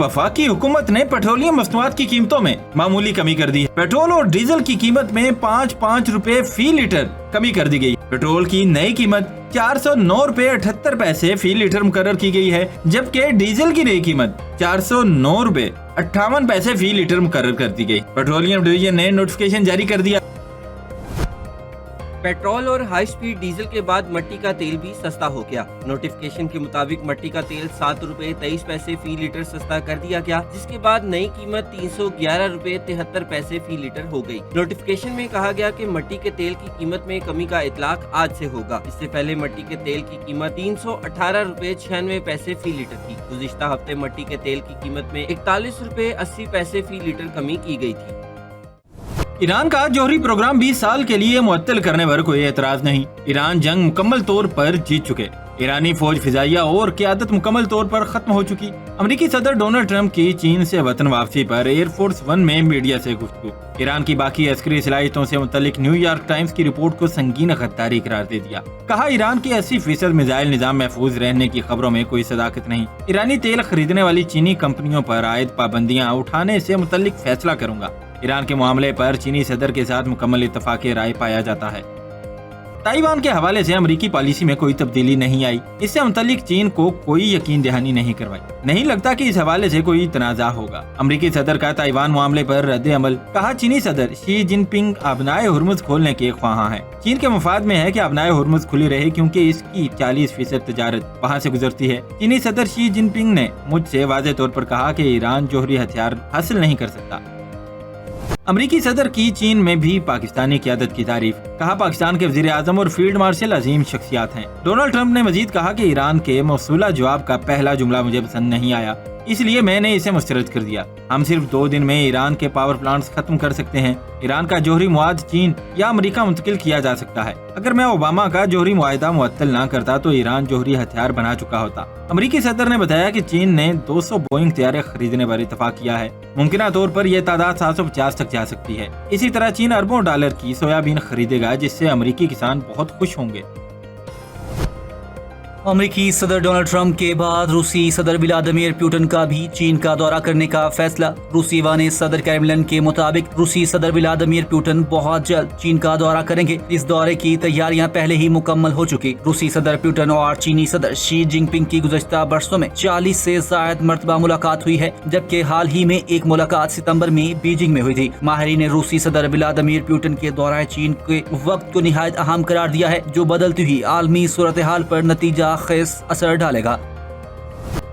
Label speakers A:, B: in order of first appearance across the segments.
A: वफाकी हुकूमत ने पेट्रोलियम मसनूआत की कीमतों में मामूली कमी कर दी है। पेट्रोल और डीजल की कीमत में 5 रुपए फी लीटर कमी कर दी गई। पेट्रोल की नई कीमत 409 रुपए 78 पैसे फी लीटर मुकर्रर की गई है, जबकि डीजल की नई कीमत 409 रुपए 58 पैसे फी लीटर मुकर्रर कर दी गई। पेट्रोलियम डिवीजन ने नोटिफिकेशन जारी कर दिया।
B: पेट्रोल और हाई स्पीड डीजल के बाद मट्टी का तेल भी सस्ता हो गया। नोटिफिकेशन के मुताबिक मट्टी का तेल 7 रुपए 23 पैसे फी लीटर सस्ता कर दिया गया, जिसके बाद नई कीमत 311 रुपए 73 पैसे फी लीटर हो गई। नोटिफिकेशन में कहा गया कि मट्टी के तेल की कीमत में कमी का इतलाक आज से होगा। इससे पहले मट्टी के तेल की कीमत 318 रुपए 96 पैसे फी लीटर थी। गुज़िश्ता हफ्ते मट्टी के तेल की कीमत में 41 रुपए 80 पैसे फी लीटर कमी की गई थी।
A: ईरान का जौहरी प्रोग्राम 20 साल के लिए मुअत्तल करने पर कोई एतराज नहीं। ईरान जंग मुकम्मल तौर पर जीत चुके। ईरानी फौज फिजाइया और क़यादत मुकम्मल तौर पर खत्म हो चुकी। अमेरिकी सदर डोनाल्ड ट्रंप की चीन से वतन वापसी पर एयरफोर्स 1 में मीडिया से गुफ्तगू। ईरान की बाकी अस्करी सलाहियतों से मुतल्लिक न्यूयॉर्क टाइम्स की रिपोर्ट को संगीन गद्दारी करार दे दिया। कहा ईरान के 80% मिसाइल निजाम महफूज रहने की खबरों में कोई सदाकत नहीं। ईरानी तेल खरीदने वाली चीनी कंपनियों पर आयद पाबंदियां उठाने से मुतल्लिक फैसला करूंगा। ईरान के मामले पर चीनी सदर के साथ मुकम्मल इत्तफाक राय पाया जाता है। ताइवान के हवाले से अमेरिकी पॉलिसी में कोई तब्दीली नहीं आई। इससे मुतल्लिक चीन को कोई यकीन दहानी नहीं करवाई। नहीं लगता कि इस हवाले से कोई तनाज़ा होगा। अमेरिकी सदर का ताइवान मामले पर रद्द अमल। कहा चीनी सदर शी जिनपिंग अबनाए हुर्मुज़ खोलने के ख्वाहां हैं। चीन के मफाद में है कि अबनाए हुर्मुज़ खुली रहे, क्योंकि इसकी 40% तजारत वहाँ से गुजरती है। चीनी सदर शी जिनपिंग ने मुझसे वाज़ेह तौर पर कहा कि ईरान जौहरी हथियार हासिल नहीं कर सकता। अमरीकी सदर की चीन में भी पाकिस्तानी क़यादत की तारीफ। कहा पाकिस्तान के वज़ीर आज़म और फील्ड मार्शल अजीम शख्सियात हैं। डोनाल्ड ट्रंप ने मजीद कहा कि ईरान के मौसूला जवाब का पहला जुमला मुझे पसंद नहीं आया, इसलिए मैंने इसे मुस्तरद कर दिया। हम सिर्फ 2 दिन में ईरान के पावर प्लांट्स खत्म कर सकते हैं। ईरान का जौहरी मुआहदा चीन या अमेरिका मुंतकिल किया जा सकता है। अगर मैं ओबामा का जौहरी मुआहदा मुअत्तल न करता तो ईरान जौहरी हथियार बना चुका होता। अमेरिकी सदर ने बताया कि चीन ने 200 बोइंग तैयारे खरीदने पर इत्तफाक किया है। मुमकिन तौर पर यह तादाद 750 तक जा सकती है। इसी तरह चीन अरबों डॉलर की सोयाबीन खरीदेगा, जिससे अमेरिकी किसान बहुत खुश होंगे।
C: अमेरिकी सदर डोनाल्ड ट्रंप के बाद रूसी सदर व्लादिमीर पुतिन का भी चीन का दौरा करने का फैसला। रूसी वाने सदर क्रेमलिन के मुताबिक रूसी सदर व्लादिमीर पुतिन बहुत जल्द चीन का दौरा करेंगे। इस दौरे की तैयारियां पहले ही मुकम्मल हो चुकी। रूसी सदर पुतिन और चीनी सदर शी जिनपिंग की गुज़श्ता बरसों में 40 से ज़ायद मरतबा मुलाकात हुई है, जबकि हाल ही में एक मुलाकात सितंबर में बीजिंग में हुई थी। माहिरीन ने रूसी सदर व्लादिमीर पुतिन के दौरा चीन के वक्त को निहायत अहम करार दिया है, जो बदलती हुई आलमी सूरत हाल पर नतीजा खेज असर डालेगा।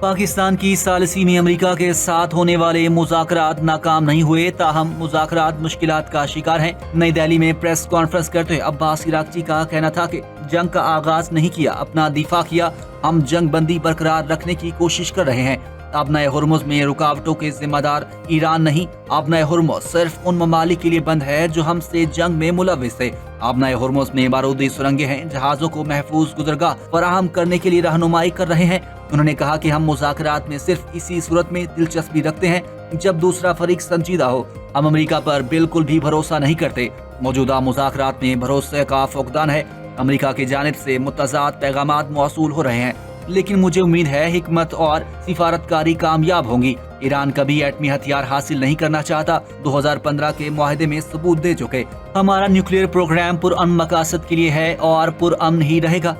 C: पाकिस्तान की सालिसी में अमेरिका के साथ होने वाले मुज़ाकरात नाकाम नहीं हुए, ताहम मुज़ाकरात मुश्किलात का शिकार हैं। नई दिल्ली में प्रेस कॉन्फ्रेंस करते हुए अब्बास इराक़ची का कहना था कि जंग का आगाज नहीं किया, अपना दिफा किया। हम जंग बंदी बरकरार रखने की कोशिश कर रहे हैं। आबनाए हुर्मुज़ में रुकावटों के जिम्मेदार ईरान नहीं, आबनाए हुर्मुज़ सिर्फ उन ममालिक के लिए बंद है जो हमसे जंग में मुलव्विस थे। आबनाए हुर्मुज़ में बारूदी सुरंगें हैं, जहाज़ों को महफूज गुज़रगाह फराहम करने के लिए रहनुमाई कर रहे हैं। उन्होंने कहा कि हम मुज़ाकरात में सिर्फ इसी सूरत में दिलचस्पी रखते हैं जब दूसरा फरीक संजीदा हो। हम अमेरिका पर बिल्कुल भी भरोसा नहीं करते। मौजूदा मुज़ाकरात में भरोसे का फुकदान है। अमेरिका की जानिब से मुतज़ाद पैगामात मौसूल हो रहे हैं, लेकिन मुझे उम्मीद है हिकमत और सिफारतकारी कामयाब होंगी। ईरान कभी एटमी हथियार हासिल नहीं करना चाहता। 2015 के मुआहदे में सबूत दे चुके। हमारा न्यूक्लियर प्रोग्राम पुरअमन मकासद के लिए है और पुरअमन ही रहेगा।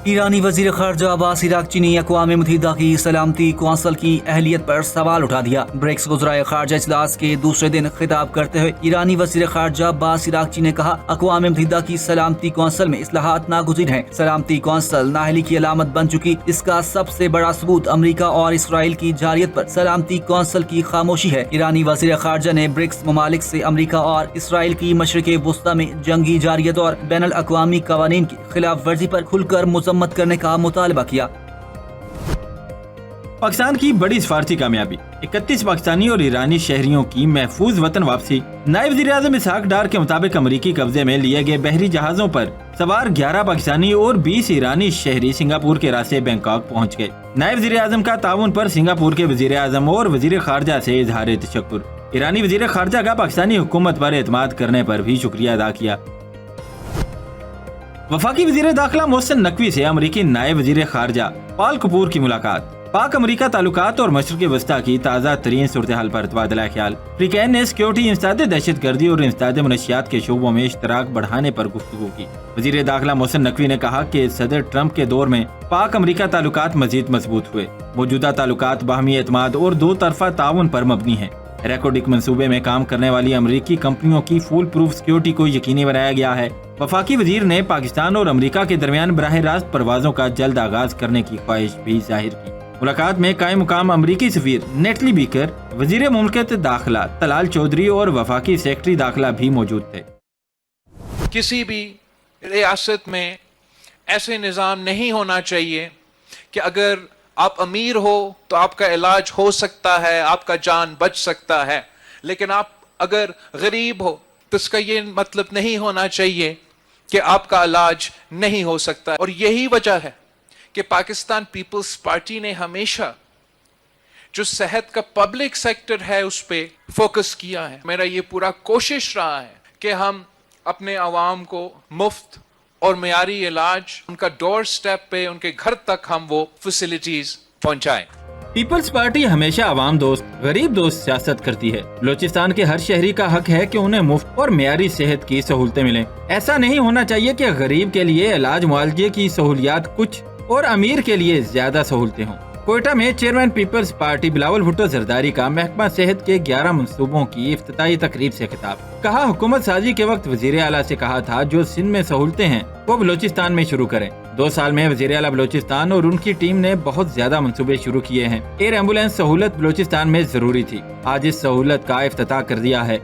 C: ईरानी वजीर खारजा अब्बास इराक़ची ने अक़वाम मुत्तहिदा की सलामती कौंसल की अहलियत पर सवाल उठा दिया। ब्रिक्स वज़राए खारजा इजलास के दूसरे दिन खिताब करते हुए ईरानी वजीर खारजा अब्बास इराक़ची ने कहा, अक़वाम मुत्तहिदा की सलामती कौंसल में इस्लाहात नागुज़ीर हैं। सलामती कौंसल नाअहली की अलामत बन चुकी। इसका सबसे बड़ा सबूत अमरीका और इसराइल की जारियत पर सलामती कौंसल की खामोशी है। ईरानी वजीर खारजा ने ब्रिक्स ममालिक से अमरीका और इसराइल की मशरिक़ वुस्ता में जंगी जारियत और बैनुल अक़वामी क़वानीन की खिलाफ वर्जी पर खुलकर मत करने का मुतालबा किया।
A: पाकिस्तान की बड़ी सिफारती कामयाबी, 31 पाकिस्तानी और ईरानी शहरियों की महफूज वतन वापसी। नायब वज़ीर-ए-आज़म इसहाक डार के मुताबिक अमरीकी कब्जे में लिए गए बहरी जहाजों पर सवार 11 पाकिस्तानी और 20 ईरानी शहरी सिंगापुर के रास्ते बैंकॉक पहुंच गए। नायब वज़ीर-ए-आज़म का ताउन पर सिंगापुर के वज़ीर-ए-आज़म और वज़ीर खारजा से इजहार तशक्कुर। ईरानी वज़ीर खारजा का पाकिस्तानी हुकूमत पर एतमाद करने पर भी शुक्रिया अदा किया। वफाकी वज़ीर दाखिला मोहसिन नकवी से अमरीकी नायब वज़ीर खारजा पॉल कपूर की मुलाकात। पाक अमरीका ताल्लुकात और मशरक़ वस्ता की ताज़ा तरीन सूरत हाल पर तबादला ख्याल। फ्रीकैन ने सिक्योरिटी, इंसदाद दहशत गर्दी और इंसदाद मनशियात के शोबों में इश्तराक बढ़ाने पर गुफ्तगू की। वज़ीर दाखिला मोहसिन नकवी ने कहा कि सदर ट्रंप के दौर में पाक अमरीका ताल्लुकात मजीद मजबूत हुए। मौजूदा ताल्लुकात बाहमी एतमाद और दो तरफा ताउन पर मबनी है। रेकोडिक मंसूबे में काम करने वाली अमरीकी कंपनियों की फूल प्रूफ सिक्योरिटी को यकीनी बनाया गया है। वफाकी वजीर ने पाकिस्तान और अमरीका के दरमियान बराह रास्त परवाजों का जल्द आगाज करने की ख्वाहिश भी जाहिर की। मुलाकात में कायम मुकाम अमरीकी सफीर नेटली बीकर, वजीर मुमलिकत दाखिला तलाल चौधरी और वफाकी सेक्रेटरी दाखिला भी मौजूद थे।
D: किसी भी रियासत में ऐसे निज़ाम नहीं होना चाहिए कि अगर आप अमीर हो तो आपका इलाज हो सकता है, आपका जान बच सकता है, लेकिन आप अगर गरीब हो तो इसका ये मतलब नहीं होना चाहिए कि आपका इलाज नहीं हो सकता। और यही वजह है कि पाकिस्तान पीपल्स पार्टी ने हमेशा जो सेहत का पब्लिक सेक्टर है उस पर फोकस किया है। मेरा ये पूरा कोशिश रहा है कि हम अपने अवाम को मुफ्त और मेयारी इलाज उनका डोर स्टेप पे, उनके घर तक हम वो फैसिलिटीज पहुंचाएं।
A: पीपल्स पार्टी हमेशा आवाम दोस्त, गरीब दोस्त सियासत करती है। बलोचिस्तान के हर शहरी का हक है कि उन्हें मुफ्त और मेयारी सेहत की सहूलतें मिलें। ऐसा नहीं होना चाहिए कि गरीब के लिए इलाज मुआलजे की सहूलियात कुछ और अमीर के लिए ज्यादा सहूलतें हों। कोयटा में chairman Peoples Party Bilawal Bhutto Zardari का महकमा सेहत के 11 मंसूबों की इफ्तिताई तकरीब से खिताब। कहा, हुकूमत साजी के वक्त वजीर आला से कहा था जो सिंध में सहूलतें हैं वो बलोचिस्तान में शुरू करें। 2 साल में वजीर आला बलोचिस्तान और उनकी टीम ने बहुत ज्यादा मंसूबे शुरू किए हैं। एयर एम्बुलेंस सहूलत बलोचिस्तान में जरूरी थी, आज इस सहूलत का इफ्तिताह कर दिया है।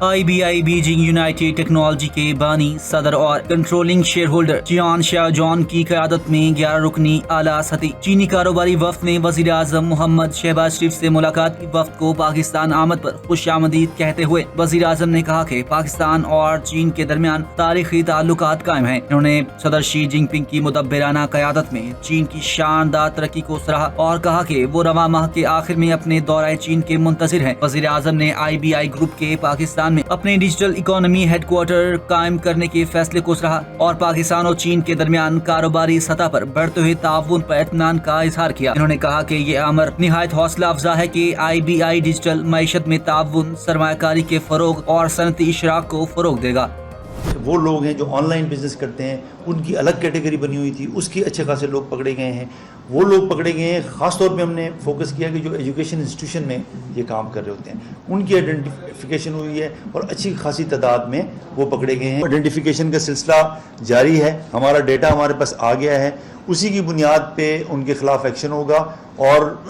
C: IBI बीजिंग यूनाइटेड टेक्नोलॉजी के बानी सदर और कंट्रोलिंग शेयर होल्डर जियान शाह जॉन की क़यादत में 11 रुकनी आला सती चीनी कारोबारी वफ्द ने वज़ीर आज़म मोहम्मद शहबाज शरीफ से मुलाकात की। वफ्द को पाकिस्तान आमद पर खुशामदीद कहते हुए वज़ीर आज़म ने कहा कि पाकिस्तान और चीन के दरमियान तारीखी ताल्लुकात कायम हैं। उन्होंने सदर शी जिनपिंग की मुदब्बिराना क़यादत में चीन की शानदार तरक्की को सराहा और कहा कि वो रवां माह के आखिर में अपने दौरे चीन के मुंतज़िर हैं। वज़ीर आज़म ने IBI ग्रुप के पाकिस्तान में अपने डिजिटल इकोनॉमी हेडक्वार्टर कायम करने के फैसले को सराहा और पाकिस्तान और चीन के दरमियान कारोबारी सतह पर बढ़ते हुए ताउन पर इत्मीनान का इजहार किया। उन्होंने कहा कि ये अमर निहायत हौसला अफजा है कि IBI डिजिटल मईशत में ताउन, सरमायाकारी के फरोग और सनती इशराक को फरोग देगा।
E: वो लोग हैं जो ऑनलाइन बिजनेस करते हैं, उनकी अलग कैटेगरी बनी हुई थी, उसकी अच्छे खासे लोग पकड़े गए हैं। वो लोग पकड़े गए हैं। ख़ास तौर पे हमने फोकस किया कि जो एजुकेशन इंस्टीट्यूशन में ये काम कर रहे होते हैं उनकी आइडेंटिफिकेशन हुई है और अच्छी खासी तादाद में वो पकड़े गए हैं। आइडेंटिफिकेशन का सिलसिला जारी है, हमारा डेटा हमारे पास आ गया है, उसी की बुनियाद पे उनके खिलाफ एक्शन होगा और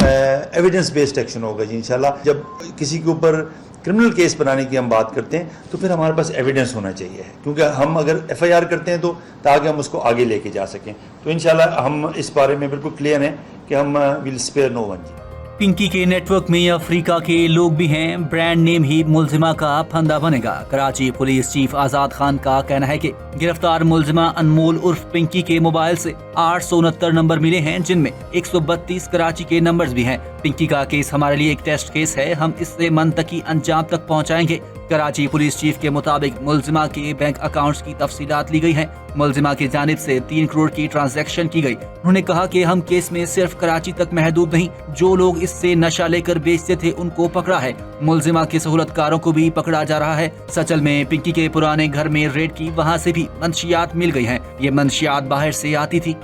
E: एविडेंस बेस्ड एक्शन होगा जी इंशाल्लाह। जब किसी के ऊपर क्रिमिनल केस बनाने की हम बात करते हैं तो फिर हमारे पास एविडेंस होना चाहिए, क्योंकि हम अगर FIR करते हैं तो ताकि हम उसको आगे लेके जा सकें। तो इंशाल्लाह हम इस बारे में बिल्कुल क्लियर हैं कि हम विल स्पेयर नो वन जी।
C: पिंकी के नेटवर्क में अफ्रीका के लोग भी हैं, ब्रांड नेम ही मुलजिमा का फंदा बनेगा। कराची पुलिस चीफ आजाद खान का कहना है कि गिरफ्तार मुलजिमा अनमोल उर्फ पिंकी के मोबाइल से 869 नंबर मिले हैं, जिनमें 132 कराची के नंबर्स भी हैं। पिंकी का केस हमारे लिए एक टेस्ट केस है, हम इससे मंतकी अंजाम तक पहुंचाएंगे। कराची पुलिस चीफ के मुताबिक मुलजिमा के बैंक अकाउंट्स की तफसीलात ली गई हैं। मुलजिमा की जानिब से 3 करोड़ की ट्रांजैक्शन की गई। उन्होंने कहा कि हम केस में सिर्फ कराची तक महदूद नहीं, जो लोग इससे नशा लेकर बेचते थे उनको पकड़ा है। मुलजिमा के सहूलतकारों को भी पकड़ा जा रहा है। सचल में पिंकी के पुराने घर में रेड की, वहाँ से भी मंशियात मिल गई हैं। ये मंशियात बाहर से आती थी।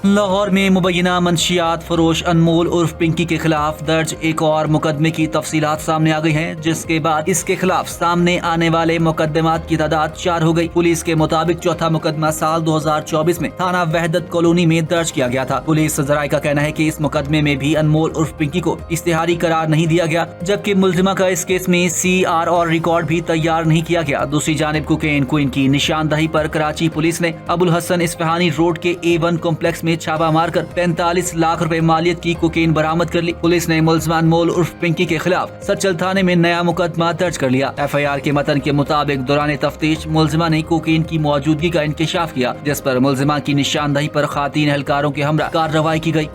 C: लाहौर में मुबैना मंशियात फरोश अनमोल उर्फ पिंकी के खिलाफ दर्ज एक और मुकदमे की तफसीलात सामने आ गई हैं, जिसके बाद इसके खिलाफ सामने आने वाले मुकदमात की तादाद 4 हो गई। पुलिस के मुताबिक चौथा मुकदमा साल 2024 में थाना वहदत कॉलोनी में दर्ज किया गया था। पुलिस जराये का कहना है कि इस मुकदमे में भी अनमोल उर्फ पिंकी को इश्तिहारी करार नहीं दिया गया, जबकि मुलजिमा का इस केस में CR और रिकॉर्ड भी तैयार नहीं किया गया। दूसरी जानिब कोकेन क्वीन की निशानदही पर कराची पुलिस ने अबुल हसन इस्फहानी रोड के A1 कॉम्प्लेक्स में छापा मारकर 45 लाख रुपए मालियत की कोकेन बरामद कर ली। पुलिस ने मुलजिमा अनमोल उर्फ पिंकी के खिलाफ सचल थाने में नया मुकदमा दर्ज कर लिया। FIR के मतन के मुताबिक दौरान तफ्तीश मुलजिमा ने कोकेन की मौजूदगी का इंकशाफ किया, जिस पर मुलजिमा की निशानदही पर खातीन एहलकारों के हमरा कार्रवाई की गई।